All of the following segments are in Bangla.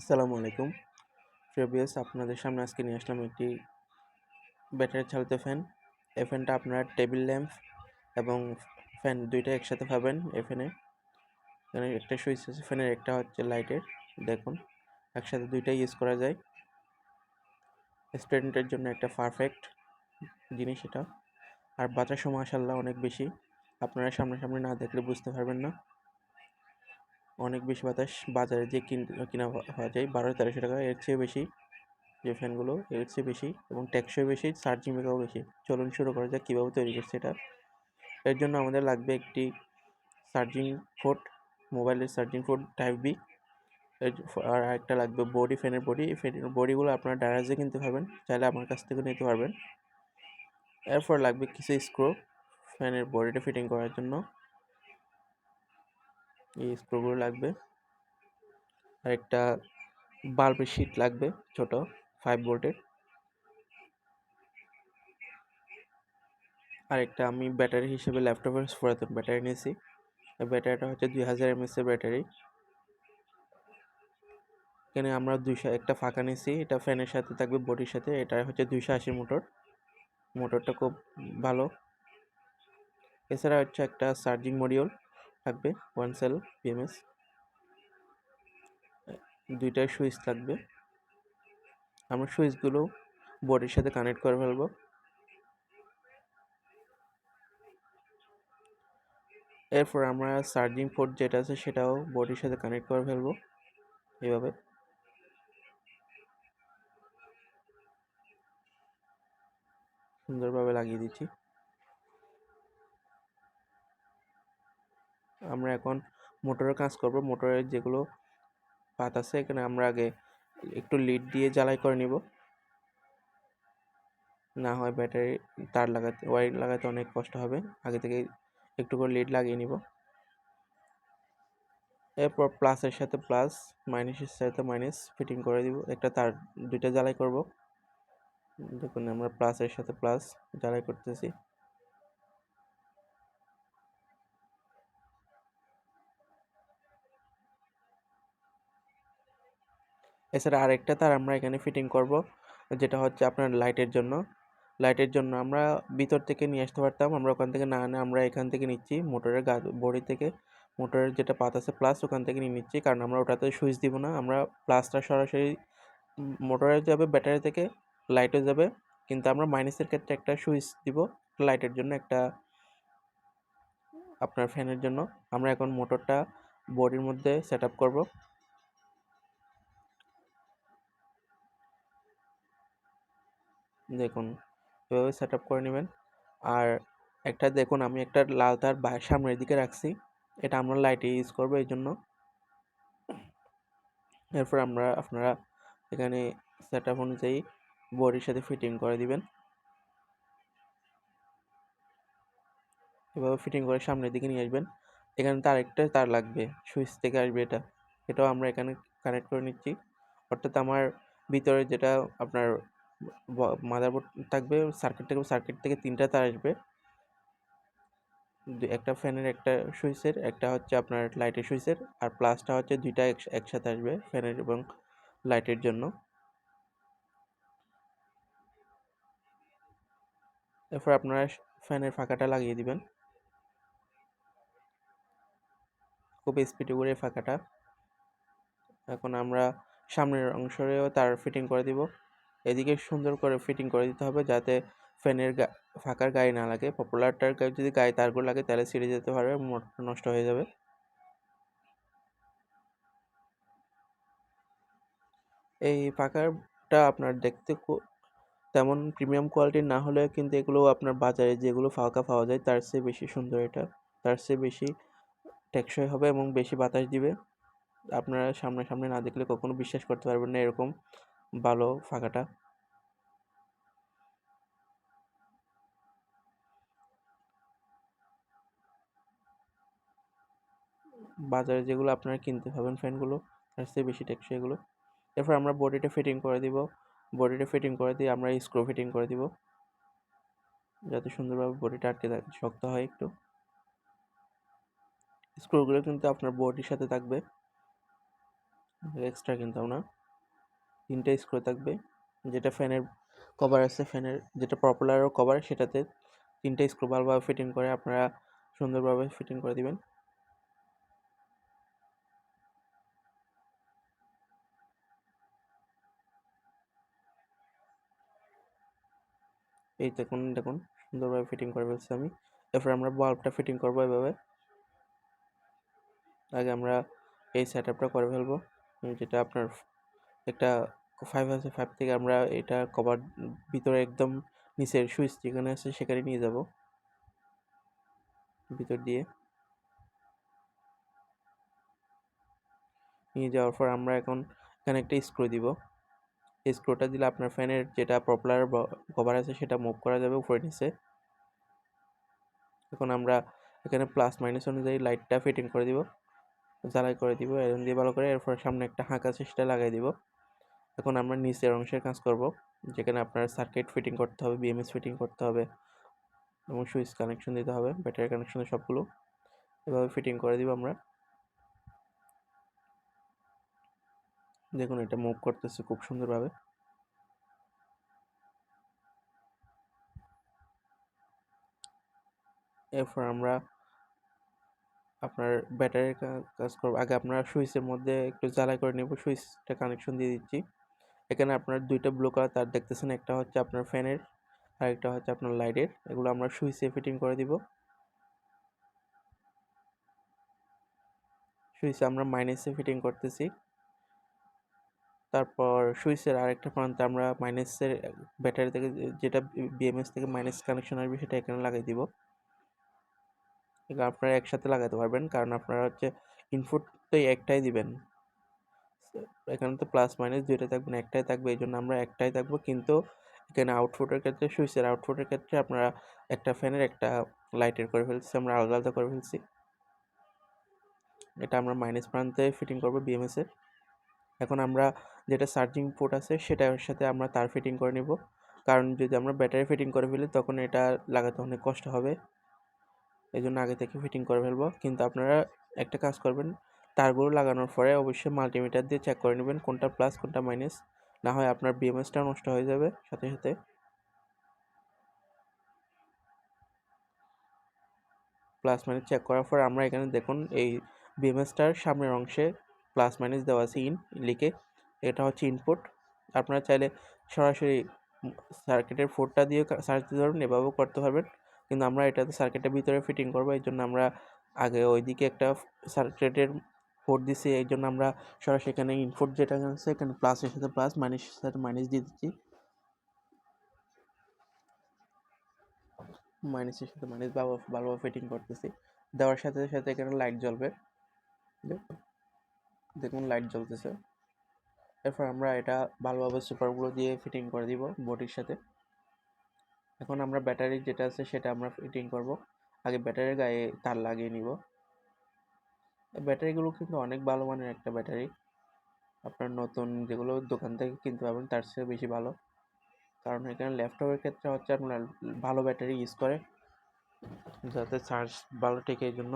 আসসালামু আলাইকুম প্রিভিয়াস আপনাদের সামনে আজকে নিয়ে আসলাম একটি ব্যাটারি চালিত ফ্যান। এই ফ্যানটা আপনার টেবিল ল্যাম্প এবং ফ্যান দুইটা একসাথে পাবেন। এই ফ্যানে এখানে একটা সুইচ আছে, ফ্যানের একটা হচ্ছে লাইটের। দেখুন একসাথে দুইটাই ইউজ করা যায়। স্টুডেন্টের জন্য একটা পারফেক্ট জিনিস এটা। আর বাতাসও মাশাআল্লাহ অনেক বেশি, আপনারা সামনাসামনি না দেখলে বুঝতে পারবেন না। অনেক বেশি বাতাস, বাজারে যে কিনা হওয়া যায় 1200-1300 টাকা, এর চেয়ে বেশি যে ফ্যানগুলো এর চেয়ে বেশি এবং টেকসই বেশি, চার্জিং ব্যাকআপ বেশি। চলুন শুরু করা যাক কীভাবে তৈরি করছে এটা। এর জন্য আমাদের লাগবে একটি চার্জিং পোর্ট, মোবাইলের চার্জিং পোর্ট টাইপ বি। আর একটা লাগবে বডি, ফ্যানের বডি। ফ্যানের বডিগুলো আপনারা ডারাজে কিনতে পারবেন, চাইলে আমার কাছ থেকে নিতে পারবেন। এরপর লাগবে কিছু স্ক্রু ফ্যানের বডিটা ফিটিং করার জন্য, এই স্ক্রুগুলো লাগবে। আর একটা বাল্বের শিট লাগবে ছোট 5 ভোল্টের। আর একটা আমি ব্যাটারি হিসেবে ল্যাপটপের পুরাতন ব্যাটারি নিয়েছি। এই ব্যাটারিটা হচ্ছে 2000 mAh এর ব্যাটারি। এখানে আমরা 200 একটা ফাঁকা নিয়েছি, এটা ফ্যানের সাথে থাকবে বডির সাথে। এটা হচ্ছে 280 মোটর, মোটরটা খুব ভালো। এছাড়া হচ্ছে একটা চার্জিং মডিউল থাকবে 1 সেল BMS, দুইটা সুইচ থাকবে। আমরা সুইচগুলো বডির সাথে কানেক্ট করে ফেলবো। এরপর আমরা চার্জিং পোর্ট যেটা আছে সেটাও বডির সাথে কানেক্ট করে ফেলবো এভাবে। সুন্দরভাবে লাগিয়ে দিচ্ছি। আমরা এখন মোটরের কাজ করব। মোটরের যেগুলো পাত আছে এখানে আমরা আগে একটু লিড দিয়ে জ্বালাই করে নিব, না হয় ব্যাটারি তার লাগাতে ওয়্যার লাগাতে অনেক কষ্ট হবে। আগে থেকে একটু করে লিড লাগিয়ে নিব। এরপর প্লাসের সাথে প্লাস, মাইনাসের সাথে মাইনাস ফিটিং করে দিব। একটা তার দুইটা জ্বালাই করব। দেখুন আমরা প্লাসের সাথে প্লাস জ্বালাই করতেছি। এছাড়া আরেকটা তার আমরা এখানে ফিটিং করব, যেটা হচ্ছে আপনার লাইটের জন্য। লাইটের জন্য আমরা ভিতর থেকে নিয়ে আসতে পারতাম, আমরা ওখান থেকে না আনে আমরা এখান থেকে নিচ্ছি, মোটরের বডি থেকে। মোটরের যেটা পাত আছে প্লাস, ওখান থেকে নিয়ে নিচ্ছি, কারণ আমরা ওটাতে সুইচ দিব না। আমরা প্লাসটা সরাসরি মোটরে যাবে, ব্যাটারি থেকে লাইটে যাবে, কিন্তু আমরা মাইনাসের ক্ষেত্রে একটা সুইচ দিব লাইটের জন্য, একটা আপনার ফ্যানের জন্য। আমরা এখন মোটরটা বডির মধ্যে সেট আপ করবো। দেখুন এভাবে সেট আপ করে নেবেন। আর একটা দেখুন আমি একটা লাল তার সামনের দিকে রাখছি, এটা আমরা লাইটে ইউজ করবো এই জন্য। এরপর আপনারা এখানে সেট আপ অনুযায়ী বডির সাথে ফিটিং করে দিবেন। এভাবে ফিটিং করে সামনের দিকে নিয়ে আসবেন। এখানে তার একটা তার লাগবে, সুইচ থেকে আসবে এটা, এটাও আমরা এখানে কানেক্ট করে নিচ্ছি। অর্থাৎ আমার ভিতরে যেটা আপনার মাদারবোর্ড থাকবে, সার্কিট থেকে 3টা তার আসবে। একটা ফ্যানের, একটা সুইচের, একটা হচ্ছে আপনার লাইটের সুইচের, আর প্লাসটা হচ্ছে দুইটা একসাথে আসবে ফ্যানের এবং লাইটের জন্য। এরপর আপনারা ফ্যানের ফাঁকাটা লাগিয়ে দিবেন খুব স্পিডে করে ফাঁকাটা। এখন আমরা সামনের অংশেও তার ফিটিং করে দিব। এদিকে সুন্দর করে ফিটিং করে দিতে হবে যাতে ফ্যানের ফাঁকার গায়ে না লাগে। পপুলারটার গায়ে যদি গায়ে তারগুলো লাগে তাহলে ছিঁড়ে যেতে পারবে, মোটর নষ্ট হয়ে যাবে। এই ফাঁকাটা আপনার দেখতে তেমন প্রিমিয়াম কোয়ালিটির না হলেও কিন্তু এগুলো আপনার বাজারে যেগুলো ফাঁকা পাওয়া যায় তার চেয়ে বেশি সুন্দর এটা, তার চেয়ে বেশি টেকসই হবে এবং বেশি বাতাস দিবে। আপনারা সামনে না দেখলে কখনো বিশ্বাস করতে পারবেন না এরকম ভালো ফাঁকাটা। বাজারে যেগুলো আপনারা কিনতে পাবেন ফ্যানগুলো তার চেয়ে বেশি টেকসই এগুলো। এরপর আমরা বডিটা ফিটিং করে দিব। বডিটা ফিটিং করে দিয়ে আমরা স্ক্রু ফিটিং করে দিব যাতে সুন্দরভাবে বডিটা আটকে থাকে, শক্ত হয় একটু। স্ক্রুগুলো কিন্তু আপনার বডির সাথে থাকবে, এক্সট্রা কিনতাম না। 3টে স্ক্রু থাকবে, যেটা ফ্যানের কভার আছে, ফ্যানের যেটা প্রপেলারের কভার সেটাতে 3টে স্ক্রু ভালোভাবে ফিটিং করে আপনারা সুন্দরভাবে ফিটিং করে দিবেন। এই দেখুন দেখুন সুন্দরভাবে ফিটিং করে ফেলছি আমি। এরপর আমরা বাল্বটা ফিটিং করবো এভাবে। আগে আমরা এই সেটআপটা করে ফেলবো, যেটা আপনার একটা 5 আছে, 5 থেকে আমরা এটা কভার ভিতরে একদম নিচের সুইচ যেখানে আছে সেখানে নিয়ে যাব, ভিতর দিয়ে নিয়ে যাওয়ার পর আমরা এখন এখানে একটা স্ক্রু দিব। এই স্ক্রুটা দিলে আপনার ফ্যানের যেটা প্রপেলার কভার আছে সেটা মুভ করা যাবে উপরে নিচে। এখন আমরা এখানে প্লাস মাইনাস অনুযায়ী লাইটটা ফিটিং করে দিব, জ্বালাই করে দিব এরকম দিয়ে ভালো করে। এরপর সামনে একটা হাঁক আছে সেটা লাগাই দিব। এখন আমরা নিচের অংশের কাজ করব, যেখানে আপনার সার্কিট ফিটিং করতে হবে, বিএমএস ফিটিং করতে হবে এবং সুইচ কানেকশন দিতে হবে, ব্যাটারি কানেকশন সবগুলো এভাবে ফিটিং করে দিব আমরা। দেখুন এটা মুভ করতেছে খুব সুন্দরভাবে। এরপর আমরা আপনার ব্যাটারির কাজ করব। আগে আপনার সুইচের মধ্যে একটু জ্বালাই করে নেব, সুইচটা কানেকশন দিয়ে দিচ্ছি। এখানে আপনার 2টা ব্লু কালার তার দেখতেছেন, একটা হচ্ছে আপনার ফ্যানের আর একটা হচ্ছে আপনার লাইটের। এগুলো আমরা সুইচে ফিটিং করে দিব। সুইচে আমরা মাইনাসে ফিটিং করতেছি। তারপর সুইচের আরেকটা প্রান্তে আমরা মাইনাসের ব্যাটারি থেকে যেটা বিএমএস থেকে মাইনাস কানেকশন আসবে সেটা এখানে লাগাই দিব। এগুলো আপনারা একসাথে লাগাতে পারবেন, কারণ আপনারা হচ্ছে ইনপুট তো একটাই দিবেন। এখানে তো প্লাস মাইনাস 2টা থাকবে না, একটাই থাকবে, এই জন্য আমরা একটাই থাকবো। কিন্তু এখানে আউটপুটের ক্ষেত্রে, সুইচের আউটপুটের ক্ষেত্রে আপনারা একটা ফ্যানের একটা লাইটের করে ফেলছি, আমরা আলাদা আলাদা করে ফেলছি। এটা আমরা মাইনাস প্রান্তে ফিটিং করবো বিএমএস এর। এখন আমরা যেটা চার্জিং পোর্ট আছে সেটার সাথে আমরা তার ফিটিং করে নিব, কারণ যদি আমরা ব্যাটারি ফিটিং করে ফেলি তখন এটা লাগাতে অনেক কষ্ট হবে, এই জন্য আগে থেকে ফিটিং করে ফেলবো। কিন্তু আপনারা একটা কাজ করবেন, তারগুলো লাগানোর পরে অবশ্যই মাল্টিমিটার দিয়ে চেক করে নেবেন কোনটা প্লাস কোনটা মাইনাস, না হয় আপনার বিএমএসটা নষ্ট হয়ে যাবে সাথে সাথে। প্লাস মাইনাস চেক করার পর আমরা এখানে দেখুন এই বিএমএসটার সামনের অংশে প্লাস মাইনাস দেওয়া আছে ইন লিখে, এটা হচ্ছে ইনপুট। আপনারা চাইলে সরাসরি সার্কিটের পোর্টটা দিয়ে চার্জ দিতে পারবেন, এভাবেও করতে পারবেন। কিন্তু আমরা এটাতে সার্কিটের ভিতরে ফিটিং করবো, এই জন্য আমরা আগে ওইদিকে একটা সার্কিটের পোর্ট দিছি, এই জন্য আমরা সরাসরি এখানে ইনপুট যেটা আছে এখানে প্লাসের সাথে প্লাস, মাইনাসের সাথে মাইনাস দিয়ে দিচ্ছি। মাইনাসের সাথে মাইনাস ভালোভাবে ফিটিং করতেছি। দেওয়ার সাথে সাথে এখানে লাইট জ্বলবে, দেখুন লাইট জ্বলতেছে। এরপর আমরা এটা ভালোভাবে সুপারগুলো দিয়ে ফিটিং করে দিব বডির সাথে। এখন আমরা ব্যাটারি যেটা আছে সেটা আমরা ফিটিং করব। আগে ব্যাটারির গায়ে তার লাগিয়ে নিব। ব্যাটারিগুলো কিন্তু অনেক ভালো মানের একটা ব্যাটারি, আপনার নতুন যেগুলো দোকান থেকে কিনতে পারবেন তার চেয়ে বেশি ভালো, কারণ এখানে ল্যাপটপের ক্ষেত্রে হচ্ছে আপনার ভালো ব্যাটারি ইউজ করে, যাতে চার্জ ভালো টেকে। এই জন্য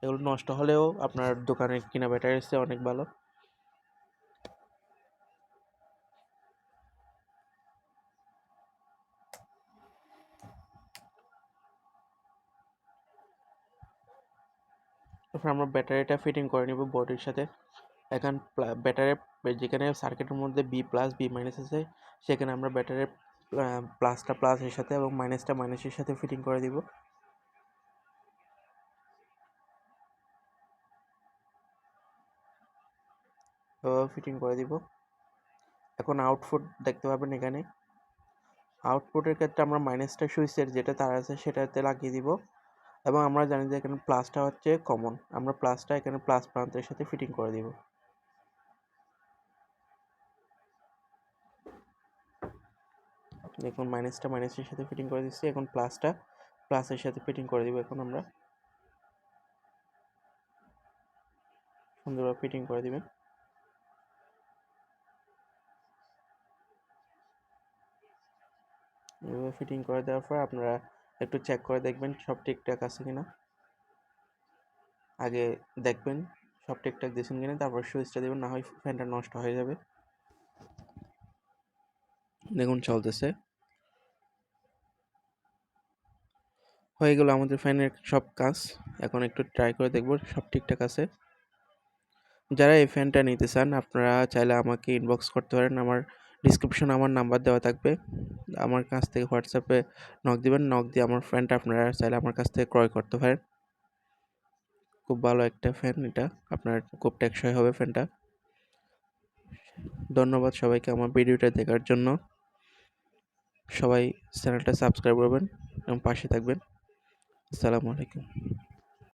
এগুলো নষ্ট হলেও আপনার দোকানের কিনা ব্যাটারির চেয়ে অনেক ভালো। তারপর আমরা ব্যাটারিটা ফিটিং করে নিব বোর্ডের সাথে। এখন ব্যাটারি যেখানে সার্কিটের মধ্যে বি প্লাস বি মাইনাস আছে সেখানে আমরা ব্যাটারির প্লাসটা প্লাসের সাথে এবং মাইনাসটা মাইনাসের সাথে ফিটিং করে দিব। ফিটিং করে দিব। এখন আউটপুট দেখতে পাবেন এখানে। আউটপুটের ক্ষেত্রে আমরা মাইনাসটা সুইচের যেটা তার আছে সেটাতে লাগিয়ে দিব, এবং আমরা জানি যে এখানে প্লাসটা হচ্ছে কমন, আমরা প্লাসটা এখানে প্লাস প্রান্তের সাথে ফিটিং করে দিব। দেখুন মাইনাসটা মাইনাসের সাথে ফিটিং করে দিচ্ছি, এখন প্লাসটা প্লাসের সাথে ফিটিং করে দিব। এখন আমরা সুন্দরভাবে ফিটিং করে দিবেন। এভাবে ফিটিং করে দেওয়ার পর আপনারা একটু চেক করে দেখবেন সব ঠিকঠাক আছে কিনা। আগে দেখবেন সব ঠিকঠাক দিয়েছেন কিনা, তারপর সুইচটা দেবেন, না হয় ফ্যানটা নষ্ট হয়ে যাবে। দেখুন চলতেছে। হয়ে গেল আমাদের ফ্যানের সব কাজ। এখন একটু ট্রাই করে দেখব সব ঠিকঠাক আছে। যারা এই ফ্যানটা নিতে চান আপনারা চাইলে আমাকে ইনবক্স করতে পারেন। আমার ডিসক্রিপশনে আমার নাম্বার দেওয়া থাকবে। আমার কাছ থেকে হোয়াটসঅ্যাপে নক দিবেন। নক দিয়ে আমার ফ্যানটা আপনারা চাইলে আমার কাছ থেকে ক্রয় করতে পারেন। খুব ভালো একটা ফ্যান এটা। আপনার খুব টেকসই হবে ফ্যানটা। ধন্যবাদ সবাইকে আমার ভিডিওটা দেখার জন্য। সবাই চ্যানেলটা সাবস্ক্রাইব করবেন এবং পাশে থাকবেন। আসসালামু আলাইকুম।